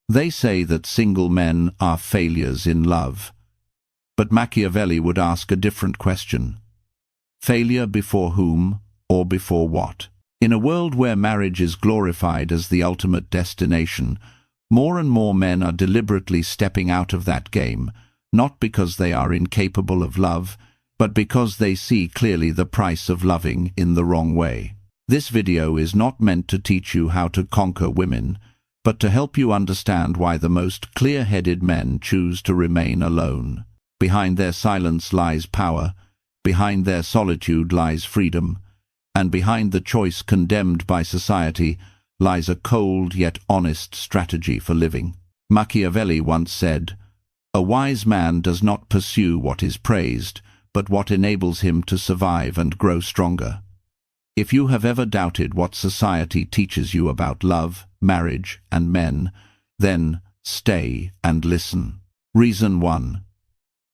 They say that single men are failures in love. But Machiavelli would ask a different question. Failure before whom, or before what? In a world where marriage is glorified as the ultimate destination, more and more men are deliberately stepping out of that game, not because they are incapable of love, but because they see clearly the price of loving in the wrong way. This video is not meant to teach you how to conquer women, but to help you understand why the most clear-headed men choose to remain alone. Behind their silence lies power, behind their solitude lies freedom, and behind the choice condemned by society lies a cold yet honest strategy for living. Machiavelli once said, "A wise man does not pursue what is praised, but what enables him to survive and grow stronger." If you have ever doubted what society teaches you about love, marriage, and men, then stay and listen. Reason 1.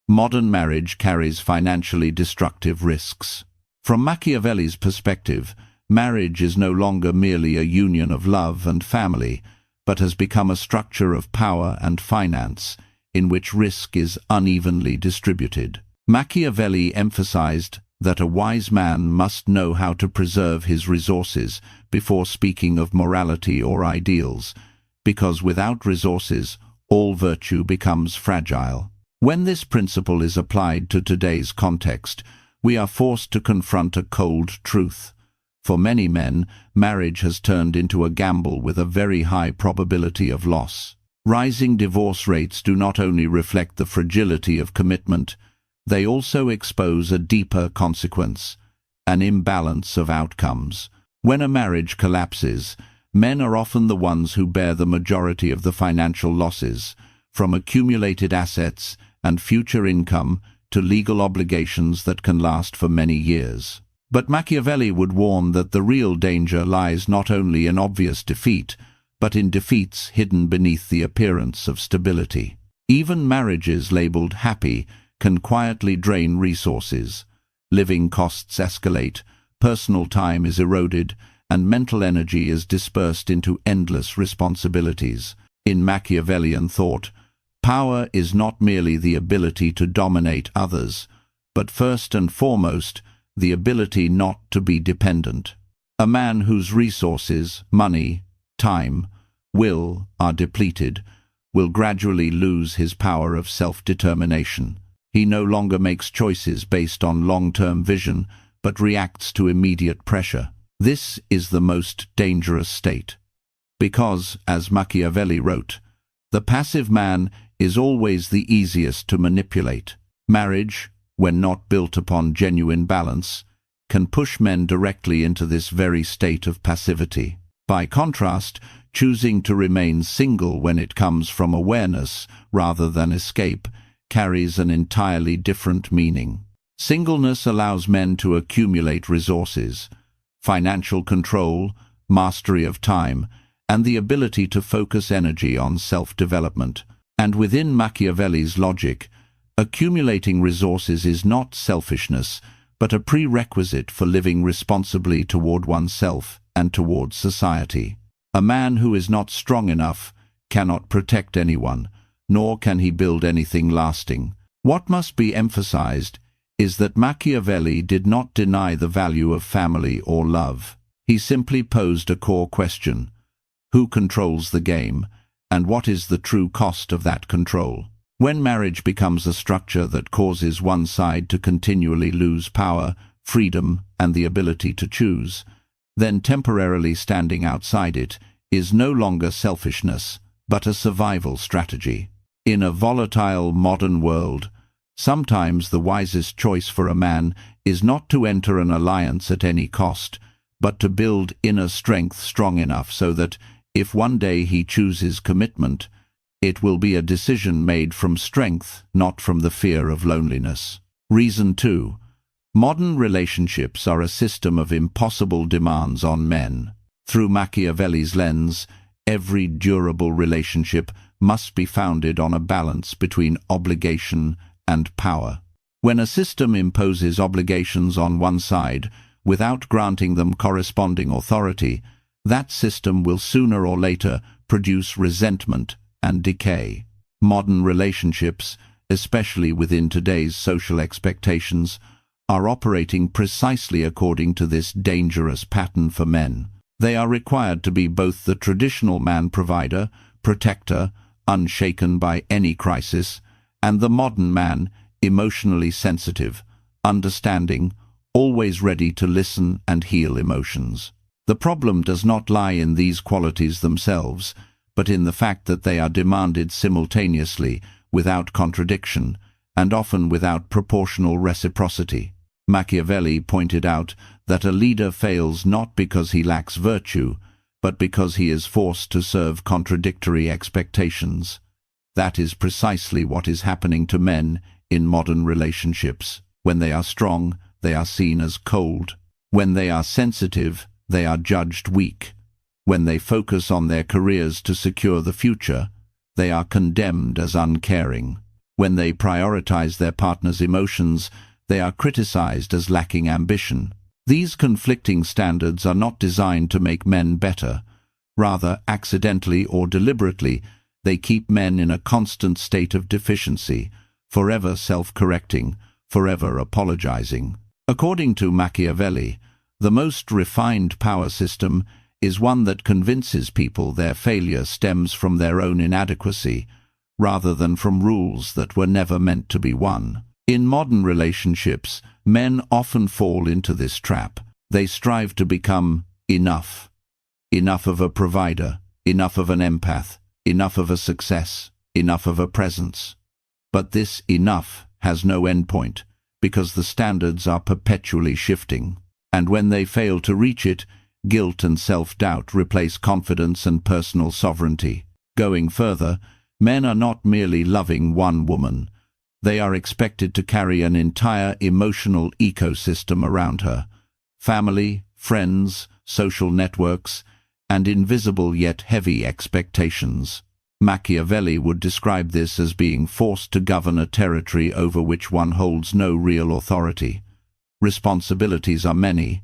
Modern marriage carries financially destructive risks. From Machiavelli's perspective, marriage is no longer merely a union of love and family, but has become a structure of power and finance, in which risk is unevenly distributed. Machiavelli emphasized that a wise man must know how to preserve his resources before speaking of morality or ideals, because without resources, all virtue becomes fragile. When this principle is applied to today's context, we are forced to confront a cold truth. For many men, marriage has turned into a gamble with a very high probability of loss. Rising divorce rates do not only reflect the fragility of commitment, they also expose a deeper consequence, an imbalance of outcomes. When a marriage collapses, men are often the ones who bear the majority of the financial losses, from accumulated assets and future income to legal obligations that can last for many years. But Machiavelli would warn that the real danger lies not only in obvious defeat, but in defeats hidden beneath the appearance of stability. Even marriages labeled happy can quietly drain resources. Living costs escalate, personal time is eroded, and mental energy is dispersed into endless responsibilities. In Machiavellian thought, power is not merely the ability to dominate others, but first and foremost, the ability not to be dependent. A man whose resources, money, time, will are depleted will gradually lose his power of self-determination. He no longer makes choices based on long-term vision, but reacts to immediate pressure. This is the most dangerous state. Because, as Machiavelli wrote, the passive man is always the easiest to manipulate. Marriage, when not built upon genuine balance, can push men directly into this very state of passivity. By contrast, choosing to remain single when it comes from awareness rather than escape carries an entirely different meaning. Singleness allows men to accumulate resources, financial control, mastery of time, and the ability to focus energy on self-development. And within Machiavelli's logic, accumulating resources is not selfishness, but a prerequisite for living responsibly toward oneself and toward society. A man who is not strong enough cannot protect anyone, nor can he build anything lasting. What must be emphasized is that Machiavelli did not deny the value of family or love. He simply posed a core question: who controls the game, and what is the true cost of that control? When marriage becomes a structure that causes one side to continually lose power, freedom, and the ability to choose, then temporarily standing outside it is no longer selfishness, but a survival strategy. In a volatile modern world, sometimes the wisest choice for a man is not to enter an alliance at any cost, but to build inner strength strong enough so that, if one day he chooses commitment, it will be a decision made from strength, not from the fear of loneliness. Reason 2. Modern relationships are a system of impossible demands on men. Through Machiavelli's lens, every durable relationship must be founded on a balance between obligation and power. When a system imposes obligations on one side without granting them corresponding authority, that system will sooner or later produce resentment, and decay. Modern relationships, especially within today's social expectations, are operating precisely according to this dangerous pattern for men. They are required to be both the traditional man-provider, protector, unshaken by any crisis, and the modern man, emotionally sensitive, understanding, always ready to listen and heal emotions. The problem does not lie in these qualities themselves, but in the fact that they are demanded simultaneously, without contradiction, and often without proportional reciprocity. Machiavelli pointed out that a leader fails not because he lacks virtue, but because he is forced to serve contradictory expectations. That is precisely what is happening to men in modern relationships. When they are strong, they are seen as cold. When they are sensitive, they are judged weak. When they focus on their careers to secure the future, they are condemned as uncaring. When they prioritize their partner's emotions, they are criticized as lacking ambition. These conflicting standards are not designed to make men better. Rather, accidentally or deliberately, they keep men in a constant state of deficiency, forever self-correcting, forever apologizing. According to Machiavelli, the most refined power system is one that convinces people their failure stems from their own inadequacy, rather than from rules that were never meant to be won. In modern relationships, men often fall into this trap. They strive to become enough. Enough of a provider, enough of an empath, enough of a success, enough of a presence. But this enough has no endpoint, because the standards are perpetually shifting. And when they fail to reach it, guilt and self-doubt replace confidence and personal sovereignty. Going further, men are not merely loving one woman. They are expected to carry an entire emotional ecosystem around her. Family, friends, social networks, and invisible yet heavy expectations. Machiavelli would describe this as being forced to govern a territory over which one holds no real authority. Responsibilities are many.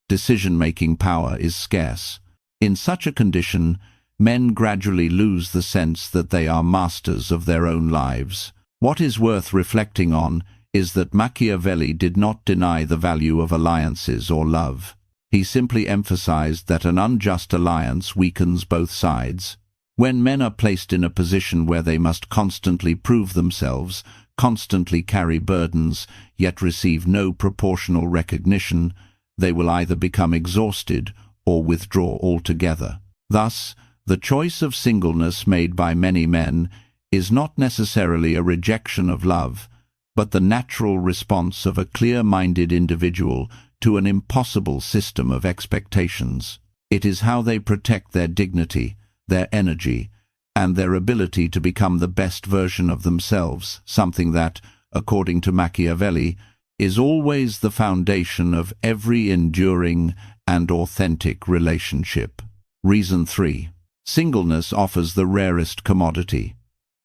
Decision-making power is scarce. In such a condition, men gradually lose the sense that they are masters of their own lives. What is worth reflecting on is that Machiavelli did not deny the value of alliances or love. He simply emphasized that an unjust alliance weakens both sides. When men are placed in a position where they must constantly prove themselves, constantly carry burdens, yet receive no proportional recognition, they will either become exhausted or withdraw altogether. Thus, the choice of singleness made by many men is not necessarily a rejection of love, but the natural response of a clear-minded individual to an impossible system of expectations. It is how they protect their dignity, their energy, and their ability to become the best version of themselves, something that, according to Machiavelli, is always the foundation of every enduring and authentic relationship. Reason 3. Singleness offers the rarest commodity: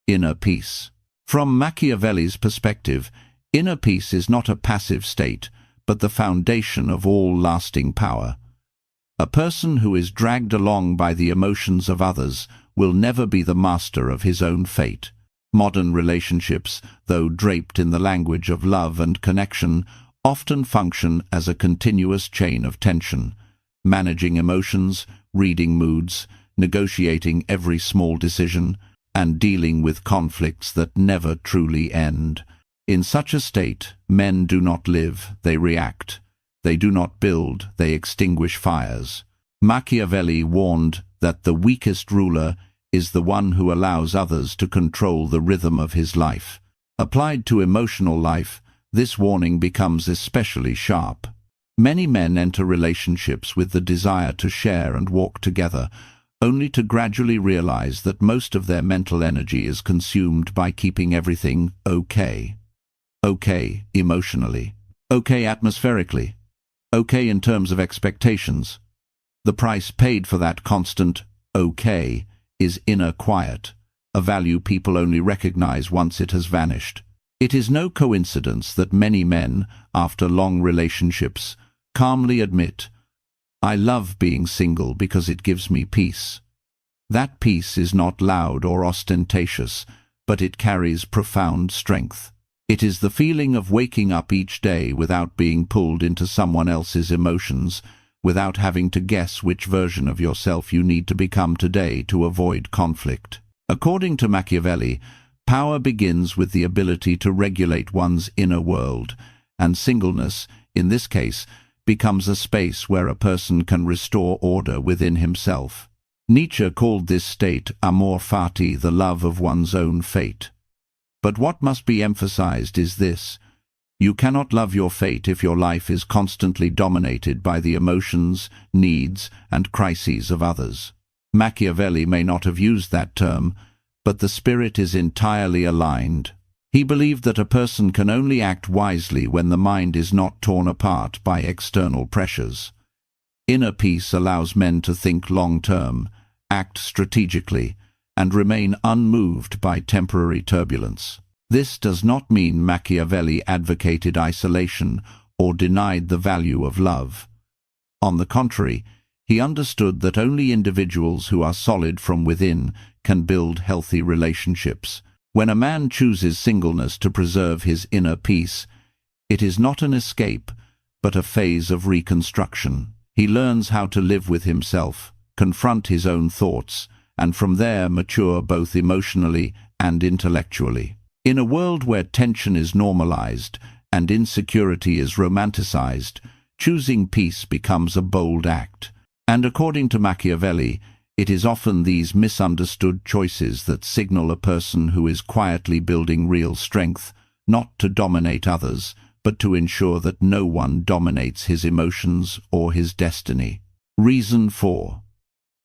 inner peace. From Machiavelli's perspective, inner peace is not a passive state, but the foundation of all lasting power. A person who is dragged along by the emotions of others will never be the master of his own fate. Modern relationships, though draped in the language of love and connection, often function as a continuous chain of tension, managing emotions, reading moods, negotiating every small decision, and dealing with conflicts that never truly end. In such a state, men do not live, they react. They do not build, they extinguish fires. Machiavelli warned that the weakest ruler is the one who allows others to control the rhythm of his life. Applied to emotional life, this warning becomes especially sharp. Many men enter relationships with the desire to share and walk together, only to gradually realize that most of their mental energy is consumed by keeping everything okay. Okay emotionally. Okay atmospherically. Okay in terms of expectations. The price paid for that constant okay is inner quiet, a value people only recognize once it has vanished. It is no coincidence that many men, after long relationships, calmly admit, "I love being single because it gives me peace." That peace is not loud or ostentatious, but it carries profound strength. It is the feeling of waking up each day without being pulled into someone else's emotions, without having to guess which version of yourself you need to become today to avoid conflict. According to Machiavelli, power begins with the ability to regulate one's inner world, and singleness, in this case, becomes a space where a person can restore order within himself. Nietzsche called this state amor fati, the love of one's own fate. But what must be emphasized is this: you cannot love your fate if your life is constantly dominated by the emotions, needs, and crises of others. Machiavelli may not have used that term, but the spirit is entirely aligned. He believed that a person can only act wisely when the mind is not torn apart by external pressures. Inner peace allows men to think long-term, act strategically, and remain unmoved by temporary turbulence. This does not mean Machiavelli advocated isolation or denied the value of love. On the contrary, he understood that only individuals who are solid from within can build healthy relationships. When a man chooses singleness to preserve his inner peace, it is not an escape, but a phase of reconstruction. He learns how to live with himself, confront his own thoughts, and from there mature both emotionally and intellectually. In a world where tension is normalized and insecurity is romanticized, choosing peace becomes a bold act. And according to Machiavelli, it is often these misunderstood choices that signal a person who is quietly building real strength, not to dominate others, but to ensure that no one dominates his emotions or his destiny. Reason 4.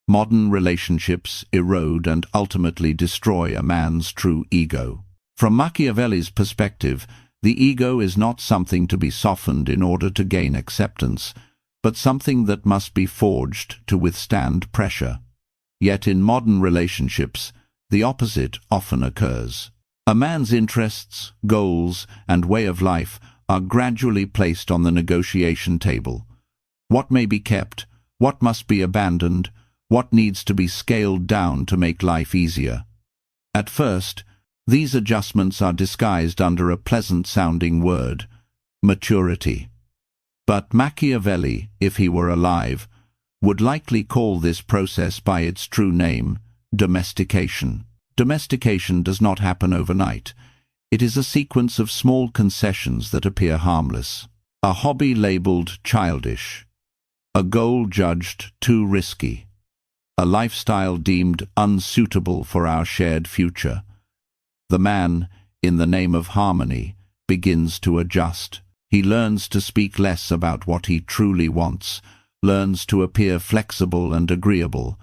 Modern relationships erode and ultimately destroy a man's true ego. From Machiavelli's perspective, the ego is not something to be softened in order to gain acceptance, but something that must be forged to withstand pressure. Yet in modern relationships, the opposite often occurs. A man's interests, goals, and way of life are gradually placed on the negotiation table. What may be kept, what must be abandoned, what needs to be scaled down to make life easier. At first, these adjustments are disguised under a pleasant-sounding word: maturity. But Machiavelli, if he were alive, would likely call this process by its true name: domestication. Domestication does not happen overnight. It is a sequence of small concessions that appear harmless. A hobby labeled childish. A goal judged too risky. A lifestyle deemed unsuitable for our shared future. The man, in the name of harmony, begins to adjust. He learns to speak less about what he truly wants, learns to appear flexible and agreeable,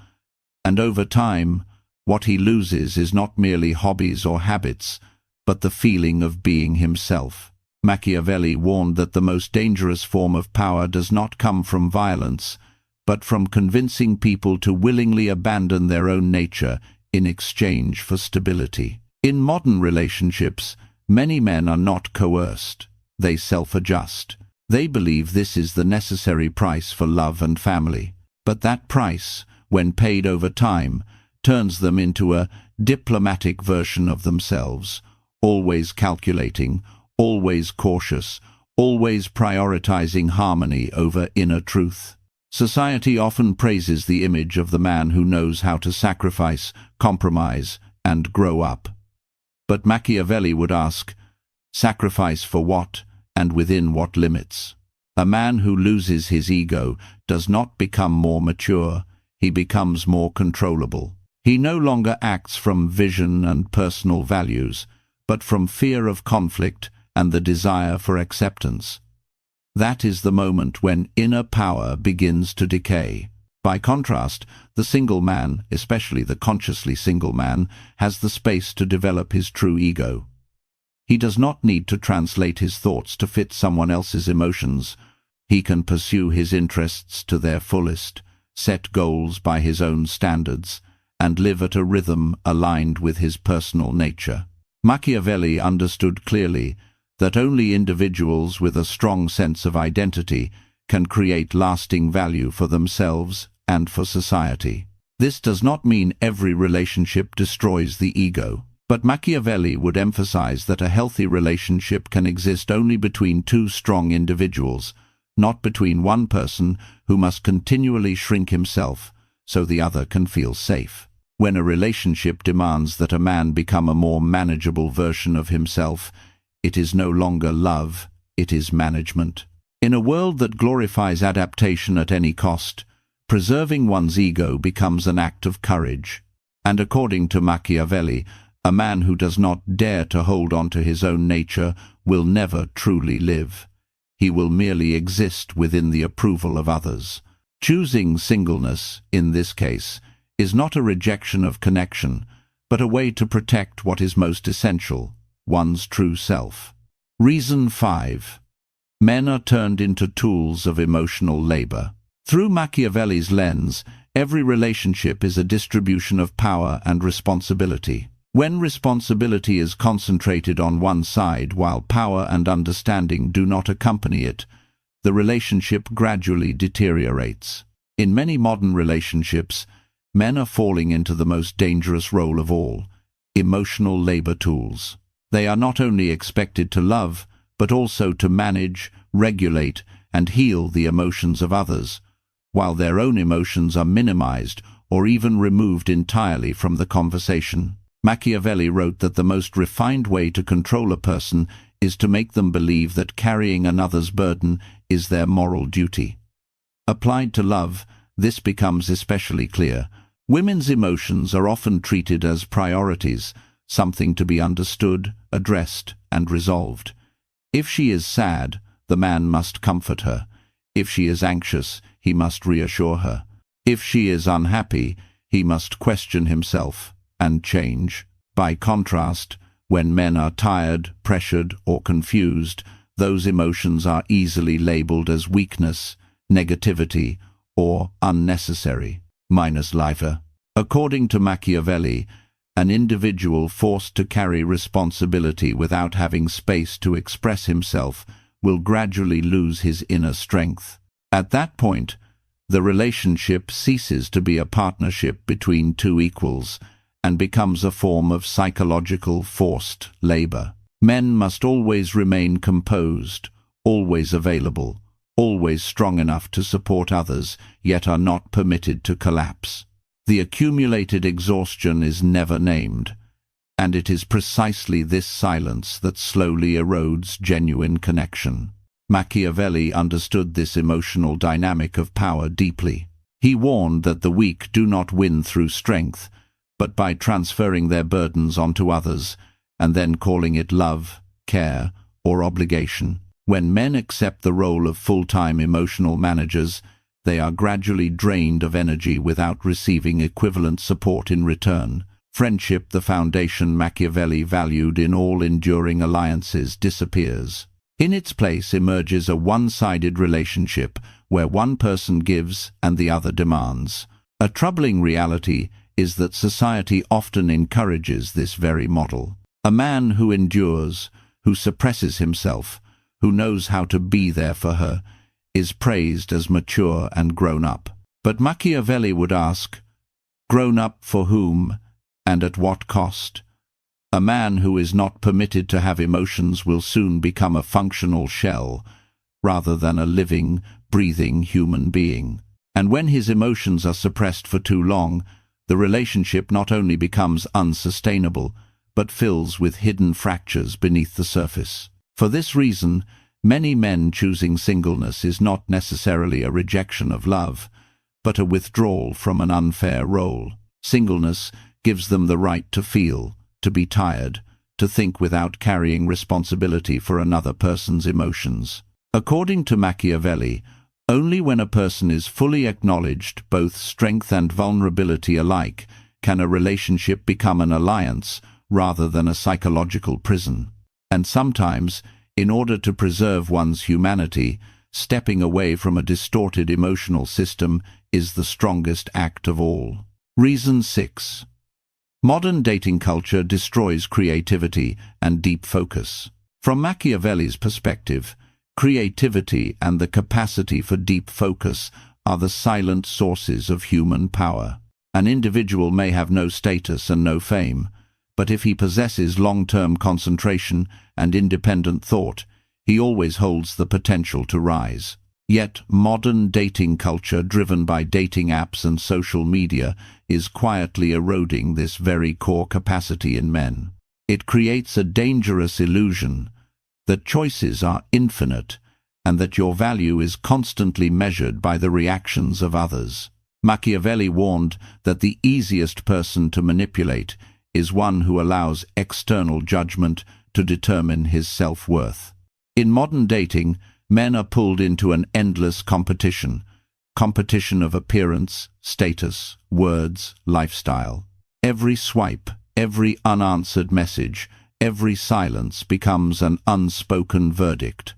and over time, what he loses is not merely hobbies or habits, but the feeling of being himself. Machiavelli warned that the most dangerous form of power does not come from violence, but from convincing people to willingly abandon their own nature in exchange for stability. In modern relationships, many men are not coerced. They self-adjust. They believe this is the necessary price for love and family. But that price, when paid over time, turns them into a diplomatic version of themselves, always calculating, always cautious, always prioritizing harmony over inner truth. Society often praises the image of the man who knows how to sacrifice, compromise, and grow up. But Machiavelli would ask, sacrifice for what, and within what limits? A man who loses his ego does not become more mature, he becomes more controllable. He no longer acts from vision and personal values, but from fear of conflict and the desire for acceptance. That is the moment when inner power begins to decay. By contrast, the single man, especially the consciously single man, has the space to develop his true ego. He does not need to translate his thoughts to fit someone else's emotions. He can pursue his interests to their fullest, set goals by his own standards, and live at a rhythm aligned with his personal nature. Machiavelli understood clearly that only individuals with a strong sense of identity can create lasting value for themselves and for society. This does not mean every relationship destroys the ego, but Machiavelli would emphasize that a healthy relationship can exist only between two strong individuals, not between one person who must continually shrink himself so the other can feel safe. When a relationship demands that a man become a more manageable version of himself, it is no longer love, it is management. In a world that glorifies adaptation at any cost, preserving one's ego becomes an act of courage. And according to Machiavelli, a man who does not dare to hold on to his own nature will never truly live. He will merely exist within the approval of others. Choosing singleness, in this case, is not a rejection of connection, but a way to protect what is most essential, one's true self. Reason 5. Men are turned into tools of emotional labor. Through Machiavelli's lens, every relationship is a distribution of power and responsibility. When responsibility is concentrated on one side while power and understanding do not accompany it, the relationship gradually deteriorates. In many modern relationships, men are falling into the most dangerous role of all, emotional labor tools. They are not only expected to love, but also to manage, regulate, and heal the emotions of others, while their own emotions are minimized or even removed entirely from the conversation. Machiavelli wrote that the most refined way to control a person is to make them believe that carrying another's burden is their moral duty. Applied to love, this becomes especially clear. Women's emotions are often treated as priorities, something to be understood, addressed, and resolved. If she is sad, the man must comfort her. If she is anxious, he must reassure her. If she is unhappy, he must question himself and change. By contrast, when men are tired, pressured, or confused, those emotions are easily labeled as weakness, negativity, or unnecessary, minus lifer. According to Machiavelli, an individual forced to carry responsibility without having space to express himself will gradually lose his inner strength. At that point, the relationship ceases to be a partnership between two equals and becomes a form of psychological forced labor. Men must always remain composed, always available, always strong enough to support others, yet are not permitted to collapse. The accumulated exhaustion is never named, and it is precisely this silence that slowly erodes genuine connection. Machiavelli understood this emotional dynamic of power deeply. He warned that the weak do not win through strength, but by transferring their burdens onto others, and then calling it love, care, or obligation. When men accept the role of full-time emotional managers, they are gradually drained of energy without receiving equivalent support in return. Friendship, the foundation Machiavelli valued in all enduring alliances, disappears. In its place emerges a one-sided relationship where one person gives and the other demands. A troubling reality is that society often encourages this very model. A man who endures, who suppresses himself, who knows how to be there for her, is praised as mature and grown up. But Machiavelli would ask, grown up for whom, and at what cost? A man who is not permitted to have emotions will soon become a functional shell, rather than a living, breathing human being. And when his emotions are suppressed for too long, the relationship not only becomes unsustainable, but fills with hidden fractures beneath the surface. For this reason, many men choosing singleness is not necessarily a rejection of love, but a withdrawal from an unfair role. Singleness gives them the right to feel, to be tired, to think without carrying responsibility for another person's emotions. According to Machiavelli, only when a person is fully acknowledged, both strength and vulnerability alike, can a relationship become an alliance rather than a psychological prison. And sometimes, in order to preserve one's humanity, stepping away from a distorted emotional system is the strongest act of all. Reason 6. Modern dating culture destroys creativity and deep focus. From Machiavelli's perspective, creativity and the capacity for deep focus are the silent sources of human power. An individual may have no status and no fame, but if he possesses long-term concentration and independent thought, he always holds the potential to rise. Yet, modern dating culture driven by dating apps and social media is quietly eroding this very core capacity in men. It creates a dangerous illusion that choices are infinite and that your value is constantly measured by the reactions of others. Machiavelli warned that the easiest person to manipulate is one who allows external judgment to determine his self-worth. In modern dating, men are pulled into an endless competition of appearance, status, words, lifestyle. Every swipe, every unanswered message, every silence becomes an unspoken verdict.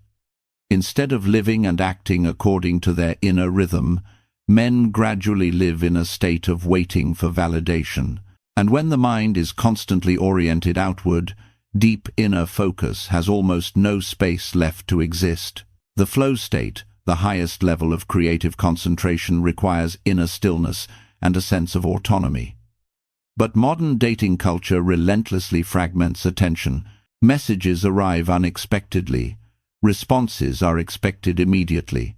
Instead of living and acting according to their inner rhythm, men gradually live in a state of waiting for validation. And when the mind is constantly oriented outward, deep inner focus has almost no space left to exist. The flow state, the highest level of creative concentration, requires inner stillness and a sense of autonomy. But modern dating culture relentlessly fragments attention. Messages arrive unexpectedly, responses are expected immediately,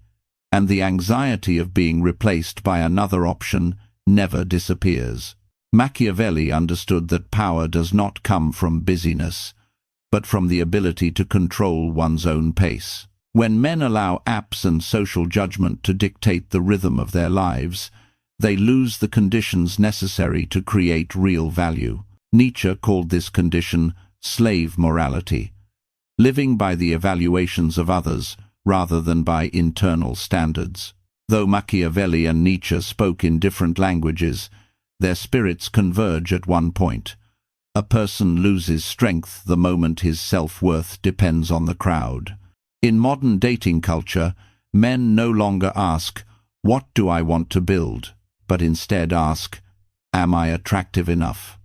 and the anxiety of being replaced by another option never disappears. Machiavelli understood that power does not come from busyness, but from the ability to control one's own pace. When men allow apps and social judgment to dictate the rhythm of their lives, they lose the conditions necessary to create real value. Nietzsche called this condition slave morality, living by the evaluations of others rather than by internal standards. Though Machiavelli and Nietzsche spoke in different languages, their spirits converge at one point. A person loses strength the moment his self-worth depends on the crowd. In modern dating culture, men no longer ask, "What do I want to build?" but instead ask, "Am I attractive enough?"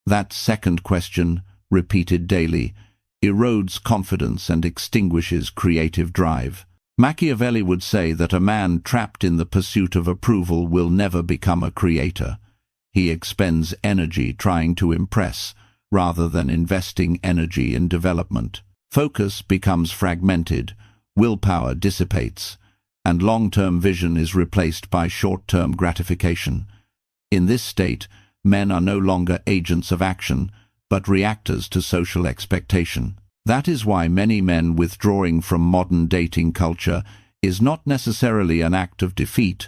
That second question, repeated daily, erodes confidence and extinguishes creative drive. Machiavelli would say that a man trapped in the pursuit of approval will never become a creator. He expends energy trying to impress, rather than investing energy in development. Focus becomes fragmented, willpower dissipates, and long-term vision is replaced by short-term gratification. In this state, men are no longer agents of action, but reactors to social expectation. That is why many men withdrawing from modern dating culture is not necessarily an act of defeat,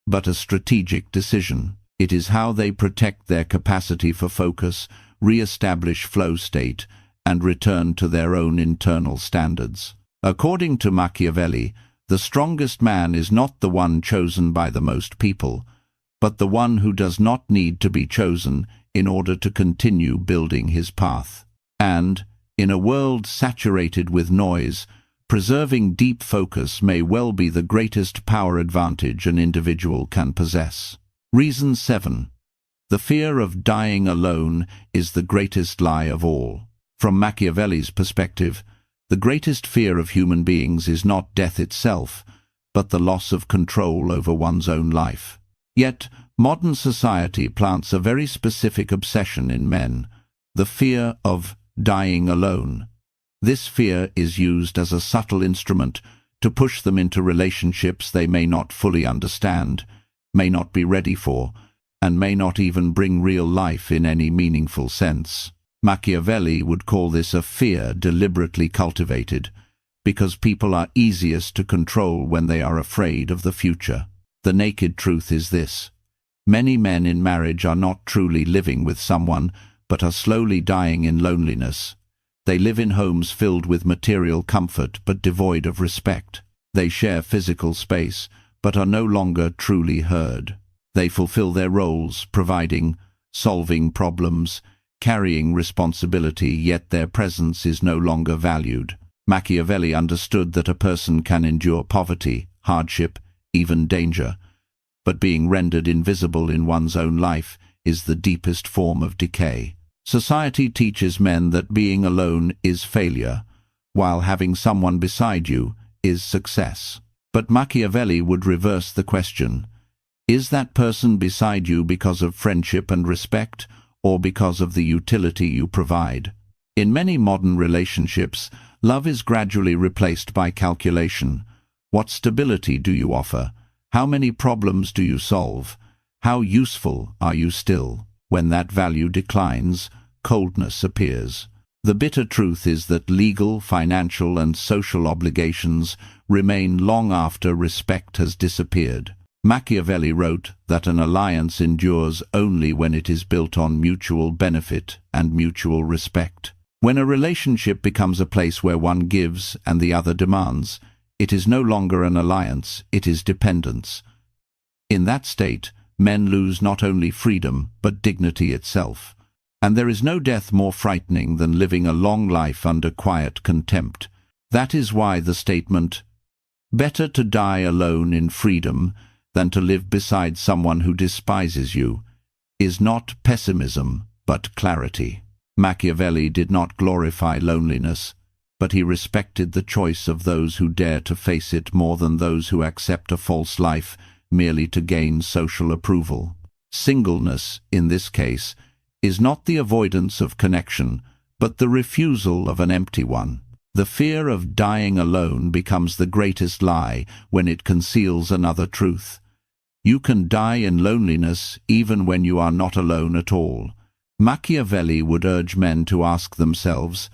but a strategic decision. It is how they protect their capacity for focus, re-establish flow state, and return to their own internal standards. According to Machiavelli, the strongest man is not the one chosen by the most people, but the one who does not need to be chosen in order to continue building his path. And, in a world saturated with noise, preserving deep focus may well be the greatest power advantage an individual can possess. Reason 7. The fear of dying alone is the greatest lie of all. From Machiavelli's perspective, the greatest fear of human beings is not death itself, but the loss of control over one's own life. Yet, modern society plants a very specific obsession in men, the fear of dying alone. This fear is used as a subtle instrument to push them into relationships they may not fully understand, may not be ready for, and may not even bring real life in any meaningful sense. Machiavelli would call this a fear deliberately cultivated, because people are easiest to control when they are afraid of the future. The naked truth is this: many men in marriage are not truly living with someone, but are slowly dying in loneliness. They live in homes filled with material comfort but devoid of respect. They share physical space, but are no longer truly heard. They fulfill their roles, providing, solving problems, carrying responsibility, yet their presence is no longer valued. Machiavelli understood that a person can endure poverty, hardship, even danger, but being rendered invisible in one's own life is the deepest form of decay. Society teaches men that being alone is failure, while having someone beside you is success. But Machiavelli would reverse the question. Is that person beside you because of friendship and respect, or because of the utility you provide? In many modern relationships, love is gradually replaced by calculation. What stability do you offer? How many problems do you solve? How useful are you still? When that value declines, coldness appears. The bitter truth is that legal, financial, and social obligations remain long after respect has disappeared. Machiavelli wrote that an alliance endures only when it is built on mutual benefit and mutual respect. When a relationship becomes a place where one gives and the other demands, it is no longer an alliance, it is dependence. In that state, men lose not only freedom, but dignity itself. And there is no death more frightening than living a long life under quiet contempt. That is why the statement, "Better to die alone in freedom than to live beside someone who despises you," is not pessimism, but clarity. Machiavelli did not glorify loneliness, but he respected the choice of those who dare to face it more than those who accept a false life merely to gain social approval. Singleness, in this case, is not the avoidance of connection, but the refusal of an empty one. The fear of dying alone becomes the greatest lie when it conceals another truth. You can die in loneliness even when you are not alone at all. Machiavelli would urge men to ask themselves,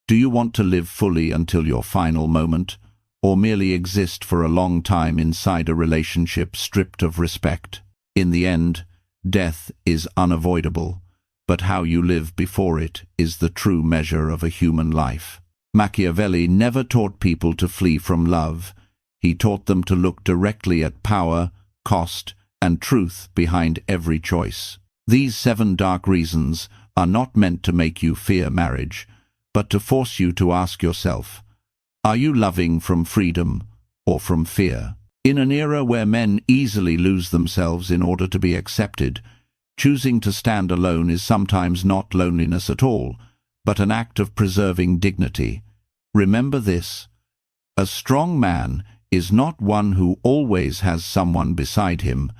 do you want to live fully until your final moment, or merely exist for a long time inside a relationship stripped of respect? In the end, death is unavoidable, but how you live before it is the true measure of a human life. Machiavelli never taught people to flee from love. He taught them to look directly at power, cost, and truth behind every choice. These 7 dark reasons are not meant to make you fear marriage, but to force you to ask yourself, are you loving from freedom or from fear? In an era where men easily lose themselves in order to be accepted, choosing to stand alone is sometimes not loneliness at all, but an act of preserving dignity. Remember this: a strong man is not one who always has someone beside him,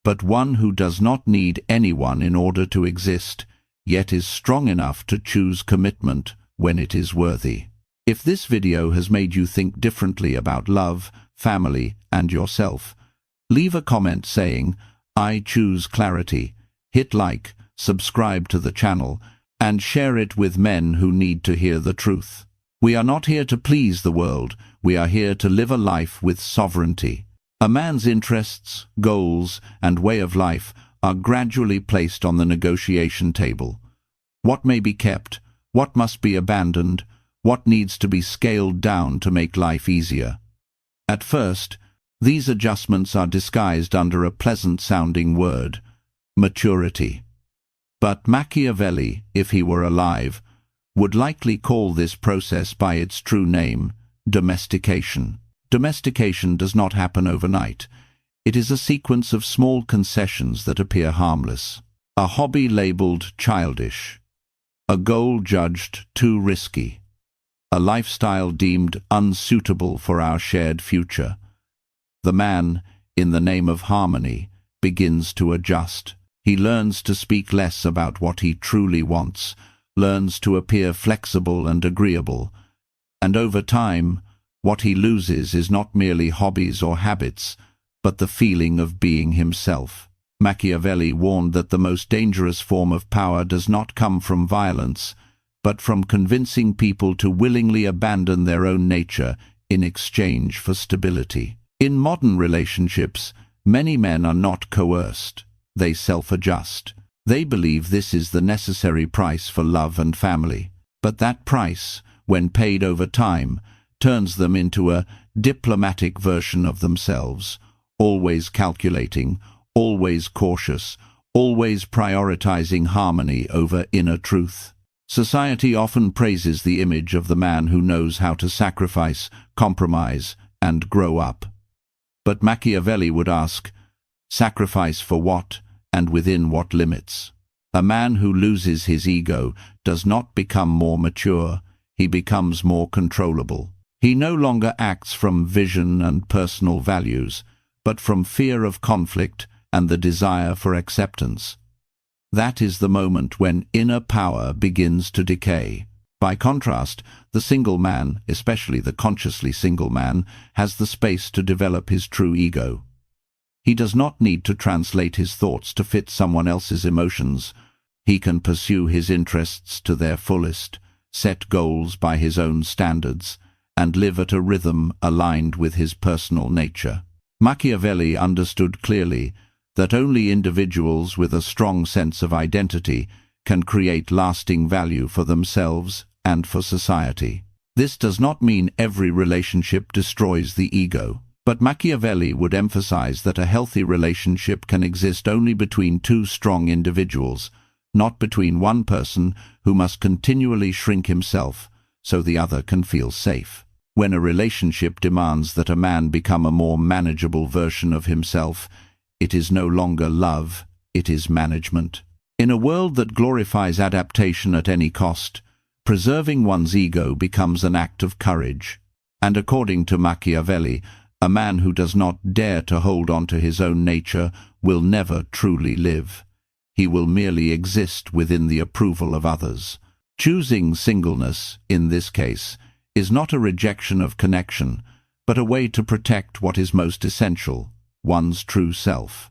but one who does not need anyone in order to exist, yet is strong enough to choose commitment when it is worthy. If this video has made you think differently about love, family, and yourself, leave a comment saying, "I choose clarity." Hit like, subscribe to the channel, and share it with men who need to hear the truth. We are not here to please the world, we are here to live a life with sovereignty. A man's interests, goals, and way of life are gradually placed on the negotiation table. What may be kept, what must be abandoned, what needs to be scaled down to make life easier. At first, these adjustments are disguised under a pleasant-sounding word: maturity. But Machiavelli, if he were alive, would likely call this process by its true name: domestication. Domestication does not happen overnight. It is a sequence of small concessions that appear harmless. A hobby labeled childish. A goal judged too risky. A lifestyle deemed unsuitable for our shared future. The man, in the name of harmony, begins to adjust. He learns to speak less about what he truly wants, learns to appear flexible and agreeable, and over time, what he loses is not merely hobbies or habits, but the feeling of being himself. Machiavelli warned that the most dangerous form of power does not come from violence, but from convincing people to willingly abandon their own nature in exchange for stability. In modern relationships, many men are not coerced. They self-adjust. They believe this is the necessary price for love and family. But that price, when paid over time, turns them into a diplomatic version of themselves, always calculating, always cautious, always prioritizing harmony over inner truth. Society often praises the image of the man who knows how to sacrifice, compromise, and grow up. But Machiavelli would ask, sacrifice for what, and within what limits? A man who loses his ego does not become more mature, he becomes more controllable. He no longer acts from vision and personal values, but from fear of conflict and the desire for acceptance. That is the moment when inner power begins to decay. By contrast, the single man, especially the consciously single man, has the space to develop his true ego. He does not need to translate his thoughts to fit someone else's emotions. He can pursue his interests to their fullest, set goals by his own standards, and live at a rhythm aligned with his personal nature. Machiavelli understood clearly that only individuals with a strong sense of identity can create lasting value for themselves and for society. This does not mean every relationship destroys the ego, but Machiavelli would emphasize that a healthy relationship can exist only between two strong individuals, not between one person who must continually shrink himself so the other can feel safe. When a relationship demands that a man become a more manageable version of himself, it is no longer love, it is management. In a world that glorifies adaptation at any cost, preserving one's ego becomes an act of courage. And according to Machiavelli, a man who does not dare to hold on to his own nature will never truly live. He will merely exist within the approval of others. Choosing singleness, in this case, is not a rejection of connection, but a way to protect what is most essential, one's true self.